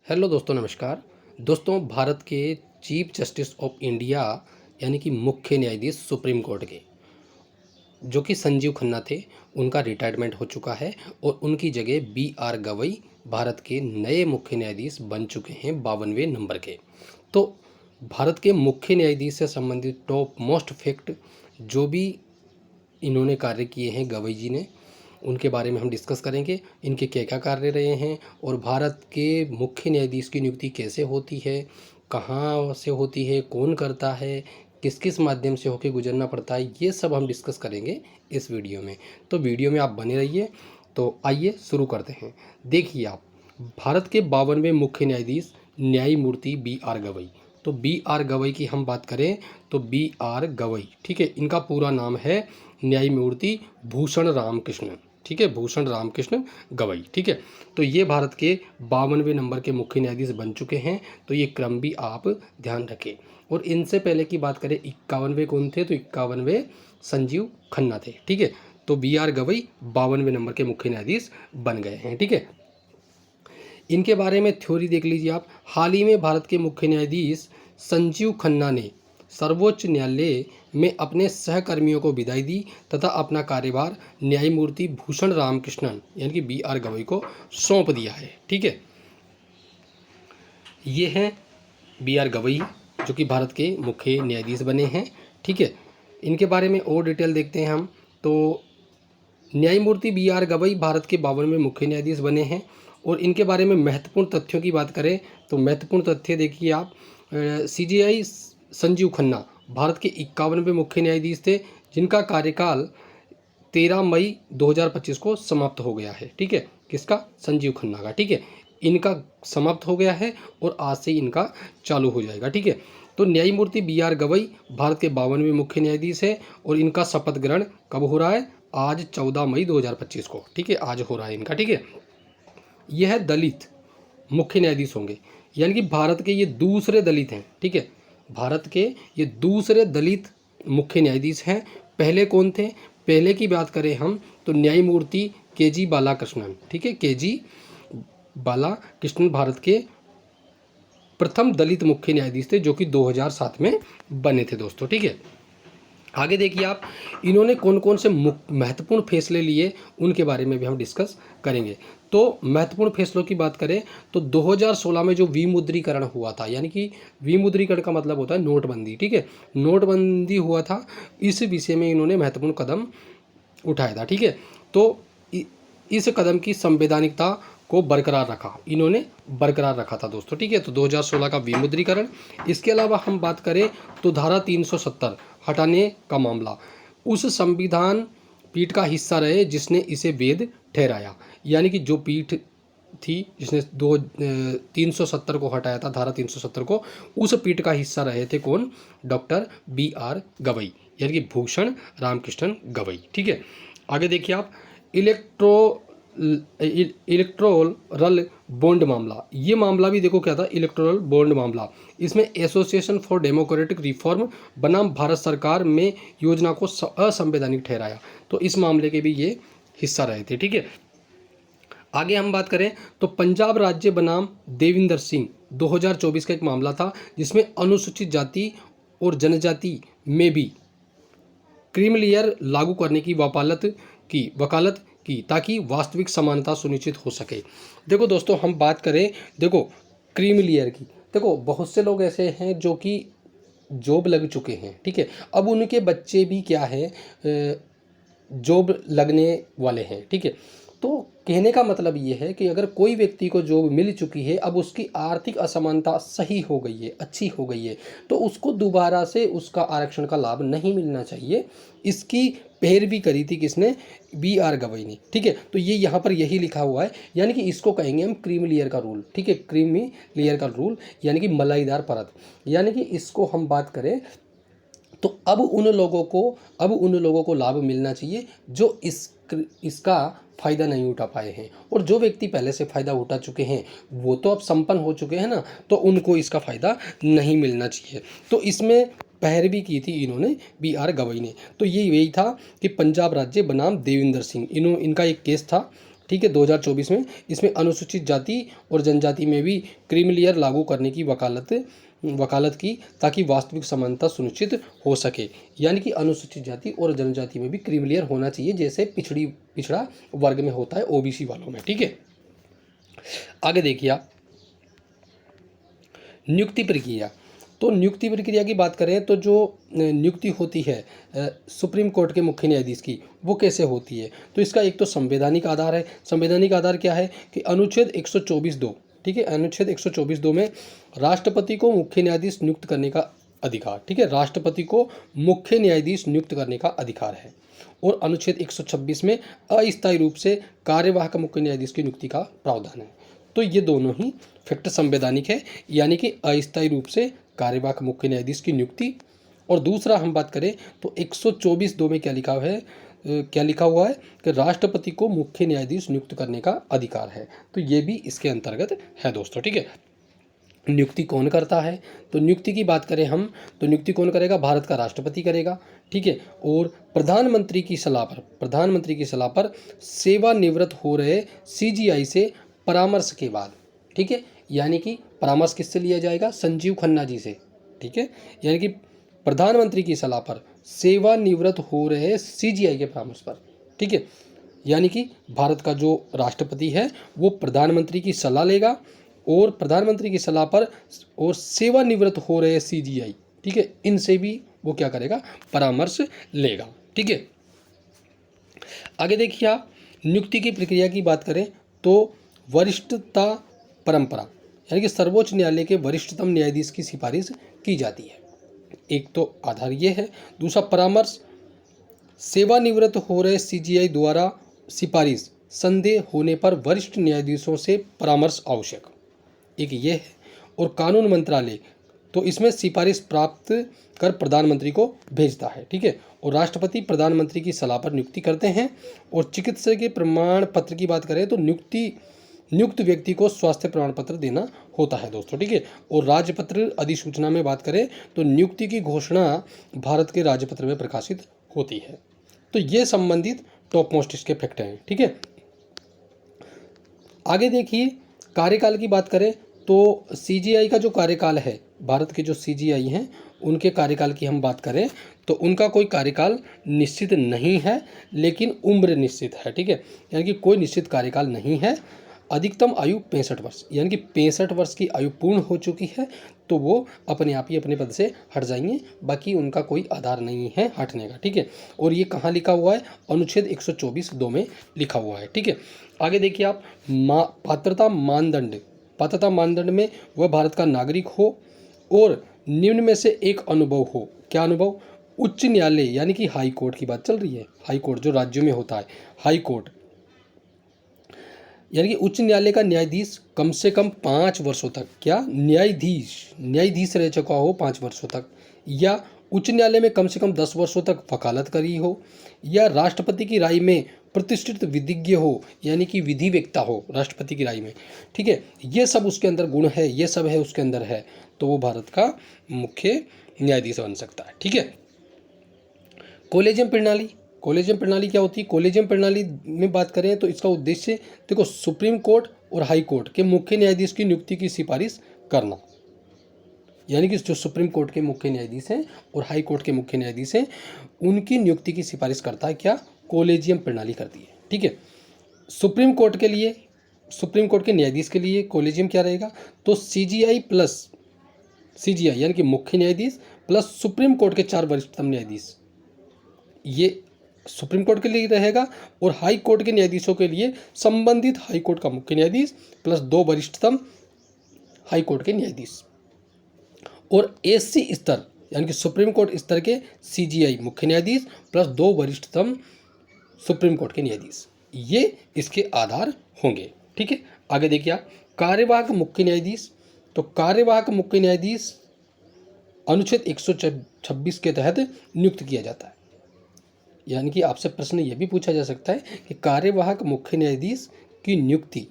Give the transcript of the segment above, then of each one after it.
Hello दोस्तों, नमस्कार। दोस्तों, भारत के चीफ जस्टिस ऑफ इंडिया यानी कि मुख्य न्यायाधीश सुप्रीम कोर्ट के जो कि संजीव खन्ना थे, उनका रिटायरमेंट हो चुका है और उनकी जगह B.R. गवई भारत के नए मुख्य न्यायाधीश बन चुके हैं 52वें नंबर के। तो भारत के मुख्य न्यायाधीश से संबंधित टॉप मोस्ट फैक्ट जो भी इन्होंने कार्य किए हैं गवई जी ने, उनके बारे में हम डिस्कस करेंगे। इनके क्या क्या कार्य रहे हैं और भारत के मुख्य न्यायाधीश की नियुक्ति कैसे होती है, कहाँ से होती है, कौन करता है, किस किस माध्यम से होकर गुजरना पड़ता है, ये सब हम डिस्कस करेंगे इस वीडियो में। तो वीडियो में आप बने रहिए। तो आइए शुरू करते हैं। देखिए आप, भारत के 52वें मुख्य न्यायाधीश न्यायमूर्ति B.R. गवई। तो B.R. गवई की हम बात करें तो B.R. गवई, ठीक है, इनका पूरा नाम है न्यायमूर्ति भूषण रामकृष्ण, ठीक है, भूषण रामकृष्ण गवई, ठीक है। तो ये भारत के 52वें नंबर के मुख्य न्यायाधीश बन चुके हैं। तो ये क्रम भी आप ध्यान रखें। और इनसे पहले की बात करें 51वें कौन थे, तो 51वें संजीव खन्ना थे, ठीक है। तो B.R. गवई 52वें नंबर के मुख्य न्यायाधीश बन गए हैं, ठीक है। इनके बारे में थ्योरी देख लीजिए आप। हाल ही में भारत के मुख्य न्यायाधीश संजीव खन्ना ने सर्वोच्च न्यायालय में अपने सहकर्मियों को विदाई दी तथा अपना कार्यभार न्यायमूर्ति भूषण रामकृष्णन यानी कि B.R. गवई को सौंप दिया है, ठीक है। ये हैं B.R. गवई जो कि भारत के मुख्य न्यायाधीश बने हैं, ठीक है। इनके बारे में और डिटेल देखते हैं हम। तो न्यायमूर्ति B.R. गवई भारत के 52वें मुख्य न्यायाधीश बने हैं। और इनके बारे में महत्वपूर्ण तथ्यों की बात करें तो महत्वपूर्ण तथ्य देखिए आप। CJI संजीव खन्ना भारत के 51वें मुख्य न्यायाधीश थे, जिनका कार्यकाल 13 मई 2025 को समाप्त हो गया है, ठीक है। किसका? संजीव खन्ना का, ठीक है। इनका समाप्त हो गया है और आज से इनका चालू हो जाएगा, ठीक है। तो न्यायमूर्ति B.R. गवई भारत के 52वें मुख्य न्यायाधीश है और इनका शपथ ग्रहण कब हो रहा है? आज 14 मई 2025 को, ठीक है, आज हो रहा है इनका, ठीक है। यह दलित मुख्य न्यायाधीश होंगे, यानी कि भारत के ये दूसरे दलित हैं, ठीक है। भारत के ये दूसरे दलित मुख्य न्यायाधीश हैं। पहले कौन थे? पहले की बात करें हम तो न्यायमूर्ति KG बालाकृष्णन, ठीक है, KG बालाकृष्णन भारत के प्रथम दलित मुख्य न्यायाधीश थे जो कि 2007 में बने थे दोस्तों, ठीक है। आगे देखिए आप, इन्होंने कौन कौन से महत्वपूर्ण फैसले लिए उनके बारे में भी हम डिस्कस करेंगे। तो महत्वपूर्ण फैसलों की बात करें तो 2016 में जो विमुद्रीकरण हुआ था, यानी कि विमुद्रीकरण का मतलब होता है नोटबंदी, ठीक है, नोटबंदी हुआ था, इस विषय में इन्होंने महत्वपूर्ण कदम उठाया था, ठीक है। तो इस कदम की संवैधानिकता को बरकरार रखा, इन्होंने बरकरार रखा था दोस्तों, ठीक है। तो 2016 का विमुद्रीकरण। इसके अलावा हम बात करें तो धारा 370 हटाने का मामला, उस संविधान पीठ का हिस्सा रहे जिसने इसे वैध ठहराया, यानी कि जो पीठ थी जिसने 370 को हटाया था, धारा 370 को, उस पीठ का हिस्सा रहे थे कौन? Doctor B.R. गवई यानी कि भूषण रामकृष्णन गवई, ठीक है। आगे देखिए आप, इलेक्टोरल बॉन्ड मामला, ये मामला भी देखो क्या था, इलेक्टोरल बॉन्ड मामला। इसमें एसोसिएशन फॉर डेमोक्रेटिक रिफॉर्म बनाम भारत सरकार में योजना को असंवैधानिक ठहराया। तो इस मामले के भी ये हिस्सा रहे थे, ठीक है। आगे हम बात करें तो पंजाब राज्य बनाम देविंदर सिंह 2024 का एक मामला था, जिसमें अनुसूचित जाति और जनजाति में भी क्रीमी लेयर लागू करने की वकालत की ताकि वास्तविक समानता सुनिश्चित हो सके। देखो दोस्तों, हम बात करें, देखो क्रीमी लेयर की, देखो बहुत से लोग ऐसे हैं जो कि जॉब लग चुके हैं, ठीक है, अब उनके बच्चे भी क्या है, जॉब लगने वाले हैं, ठीक है। तो कहने का मतलब ये है कि अगर कोई व्यक्ति को जॉब मिल चुकी है, अब उसकी आर्थिक असमानता सही हो गई है, अच्छी हो गई है, तो उसको दोबारा से उसका आरक्षण का लाभ नहीं मिलना चाहिए। इसकी पैरवी करी थी किसने? B.R. गवई ने, ठीक है। तो ये यहाँ पर यही लिखा हुआ है, यानी कि इसको कहेंगे हम क्रीमी लेयर का रूल, ठीक है, क्रीमी लेयर का रूल यानी कि मलाईदार परत, यानी कि इसको हम बात करें तो अब उन लोगों को लाभ मिलना चाहिए जो इसका फ़ायदा नहीं उठा पाए हैं, और जो व्यक्ति पहले से फ़ायदा उठा चुके हैं वो तो अब संपन्न हो चुके हैं ना, तो उनको इसका फ़ायदा नहीं मिलना चाहिए। तो इसमें पैरवी की थी इन्होंने B.R. गवई ने। तो ये यही था कि पंजाब राज्य बनाम देविंदर सिंह, इनका एक केस था ठीक है, 2024 में। इसमें अनुसूचित जाति और जनजाति में भी क्रीमी लेयर लागू करने की वकालत की, ताकि वास्तविक समानता सुनिश्चित हो सके। यानी कि अनुसूचित जाति और जनजाति में भी क्रीमी लेयर होना चाहिए, जैसे पिछड़ा वर्ग में होता है ओबीसी वालों में। ठीक है, आगे देखिए आप नियुक्ति प्रक्रिया। तो नियुक्ति प्रक्रिया की बात करें तो जो नियुक्ति होती है सुप्रीम कोर्ट के मुख्य न्यायाधीश की, वो कैसे होती है? तो इसका एक तो संवैधानिक आधार है। संवैधानिक आधार क्या है कि अनुच्छेद 124(2), ठीक है, अनुच्छेद 124(2) में राष्ट्रपति को मुख्य न्यायाधीश नियुक्त करने का अधिकार, ठीक है, राष्ट्रपति को मुख्य न्यायाधीश नियुक्त करने का अधिकार है। और अनुच्छेद 126 में अस्थायी रूप से कार्यवाहक मुख्य न्यायाधीश की नियुक्ति का प्रावधान है। तो ये दोनों ही फैक्टर संवैधानिक है, यानी कि अस्थायी रूप से कार्यवाहक मुख्य न्यायाधीश की नियुक्ति। और दूसरा हम बात करें तो 124(2) में क्या लिखा हुआ है कि राष्ट्रपति को मुख्य न्यायाधीश नियुक्त करने का अधिकार है। तो ये भी इसके अंतर्गत है दोस्तों। ठीक है, नियुक्ति कौन करता है? तो नियुक्ति की बात करें हम तो नियुक्ति कौन करेगा? भारत का राष्ट्रपति करेगा। ठीक है, और प्रधानमंत्री की सलाह पर सेवानिवृत्त हो रहे सीजीआई से परामर्श के बाद, ठीक है, यानी कि परामर्श किससे लिया जाएगा? संजीव खन्ना जी से। ठीक है, यानी कि प्रधानमंत्री की सलाह पर सेवानिवृत्त हो रहे सीजीआई के परामर्श पर, ठीक है, यानी कि भारत का जो राष्ट्रपति है वो प्रधानमंत्री की सलाह लेगा और प्रधानमंत्री की सलाह पर और सेवानिवृत्त हो रहे सीजीआई, ठीक है, इनसे भी वो क्या करेगा? परामर्श लेगा। ठीक है, आगे देखिए आप नियुक्ति की प्रक्रिया की बात करें तो वरिष्ठता परंपरा, यानी कि सर्वोच्च न्यायालय के वरिष्ठतम न्यायाधीश की सिफारिश की जाती है। एक तो आधार ये है। दूसरा परामर्श, सेवानिवृत्त हो रहे सीजीआई द्वारा सिफारिश, संदेह होने पर वरिष्ठ न्यायाधीशों से परामर्श आवश्यक, एक ये है। और कानून मंत्रालय तो इसमें सिफारिश प्राप्त कर प्रधानमंत्री को भेजता है। ठीक है, और राष्ट्रपति प्रधानमंत्री की सलाह पर नियुक्ति करते हैं। और चिकित्सकीय प्रमाण पत्र की बात करें तो नियुक्त व्यक्ति को स्वास्थ्य प्रमाण पत्र देना होता है दोस्तों। ठीक है, और राजपत्र अधिसूचना में बात करें तो नियुक्ति की घोषणा भारत के राजपत्र में प्रकाशित होती है। तो ये संबंधित टॉप मोस्ट इसके फैक्ट हैं। ठीक है, आगे देखिए कार्यकाल की बात करें तो सीजीआई का जो कार्यकाल है, भारत के जो सीजीआई हैं उनके कार्यकाल की हम बात करें तो उनका कोई कार्यकाल निश्चित नहीं है, लेकिन उम्र निश्चित है। ठीक है, यानी कि कोई निश्चित कार्यकाल नहीं है। अधिकतम आयु 65 वर्ष, यानी कि 65 वर्ष की आयु पूर्ण हो चुकी है तो वो अपने आप ही अपने पद से हट जाएंगे, बाकी उनका कोई आधार नहीं है हटने का। ठीक है, और ये कहाँ लिखा हुआ है? अनुच्छेद 124(2) में लिखा हुआ है। ठीक है, आगे देखिए आप पात्रता मानदंड में वह भारत का नागरिक हो और निम्न में से एक अनुभव हो। क्या अनुभव? उच्च न्यायालय, यानी कि हाई कोर्ट की बात चल रही है। हाई कोर्ट जो राज्यों में होता है, हाई कोर्ट यानी कि उच्च न्यायालय का न्यायाधीश कम से कम 5 वर्षों तक, क्या न्यायाधीश रह चुका हो 5 वर्षों तक, या उच्च न्यायालय में कम से कम 10 वर्षों तक वकालत करी हो, या राष्ट्रपति की राय में प्रतिष्ठित विधिज्ञ हो, यानी कि विधि वेत्ता हो राष्ट्रपति की राय में। ठीक है, ये सब उसके अंदर गुण है, ये सब है उसके अंदर है, तो वो भारत का मुख्य न्यायाधीश बन सकता है। ठीक है, कॉलेजियम प्रणाली क्या होती है? कॉलेजियम प्रणाली में बात करें तो इसका उद्देश्य देखो सुप्रीम कोर्ट और हाई कोर्ट के मुख्य न्यायाधीश की नियुक्ति की सिफारिश करना, यानी कि जो सुप्रीम कोर्ट के मुख्य न्यायाधीश हैं और हाई कोर्ट के मुख्य न्यायाधीश हैं उनकी नियुक्ति की सिफारिश करता है क्या? कॉलेजियम प्रणाली करती है। ठीक है, सुप्रीम कोर्ट के न्यायाधीश के लिए कॉलेजियम क्या रहेगा? तो सीजीआई यानी कि मुख्य न्यायाधीश प्लस सुप्रीम कोर्ट के 4 वरिष्ठतम न्यायाधीश, ये सुप्रीम कोर्ट के लिए रहेगा। और हाई कोर्ट के न्यायाधीशों के लिए संबंधित हाई कोर्ट का मुख्य न्यायाधीश प्लस 2 वरिष्ठतम हाई कोर्ट के न्यायाधीश। और एससी स्तर यानी कि सुप्रीम कोर्ट स्तर के सीजीआई मुख्य न्यायाधीश प्लस 2 वरिष्ठतम सुप्रीम कोर्ट के न्यायाधीश, ये इसके आधार होंगे। ठीक है, आगे देखिए आप कार्यवाहक मुख्य न्यायाधीश। तो कार्यवाहक मुख्य न्यायाधीश अनुच्छेद 126 के तहत नियुक्त किया जाता है। यानी कि आपसे प्रश्न यह भी पूछा जा सकता है कि कार्यवाहक मुख्य न्यायाधीश की नियुक्ति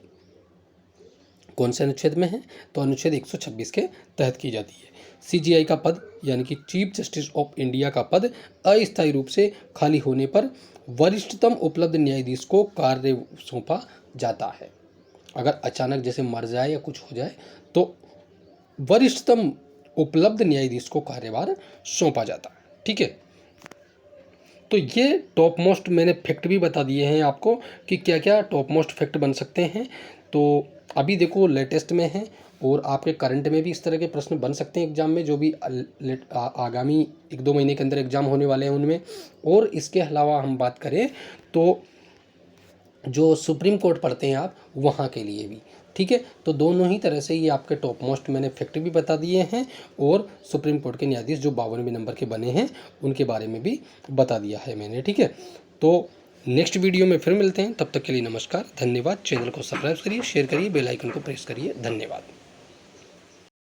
कौन से अनुच्छेद में है? तो अनुच्छेद 126 के तहत की जाती है। सीजीआई का पद यानी कि चीफ जस्टिस ऑफ इंडिया का पद अस्थायी रूप से खाली होने पर वरिष्ठतम उपलब्ध न्यायाधीश को कार्य सौंपा जाता है। अगर अचानक जैसे मर जाए या कुछ हो जाए तो वरिष्ठतम उपलब्ध न्यायाधीश को कार्यभार सौंपा जाता है। ठीक है, तो ये टॉप मोस्ट मैंने फैक्ट भी बता दिए हैं आपको कि क्या क्या टॉप मोस्ट फैक्ट बन सकते हैं। तो अभी देखो लेटेस्ट में है और आपके करंट में भी इस तरह के प्रश्न बन सकते हैं एग्जाम में, जो भी आगामी 1-2 महीने के अंदर एग्जाम होने वाले हैं उनमें। और इसके अलावा हम बात करें तो जो सुप्रीम कोर्ट पढ़ते हैं आप, वहाँ के लिए भी। ठीक है, तो दोनों ही तरह से ये आपके टॉप मोस्ट मैंने फैक्ट भी बता दिए हैं और सुप्रीम कोर्ट के न्यायाधीश जो 52वें नंबर के बने हैं उनके बारे में भी बता दिया है मैंने। ठीक है, तो नेक्स्ट वीडियो में फिर मिलते हैं, तब तक के लिए नमस्कार, धन्यवाद। चैनल को सब्सक्राइब करिए, शेयर करिए, बेल आइकन को प्रेस करिए। धन्यवाद।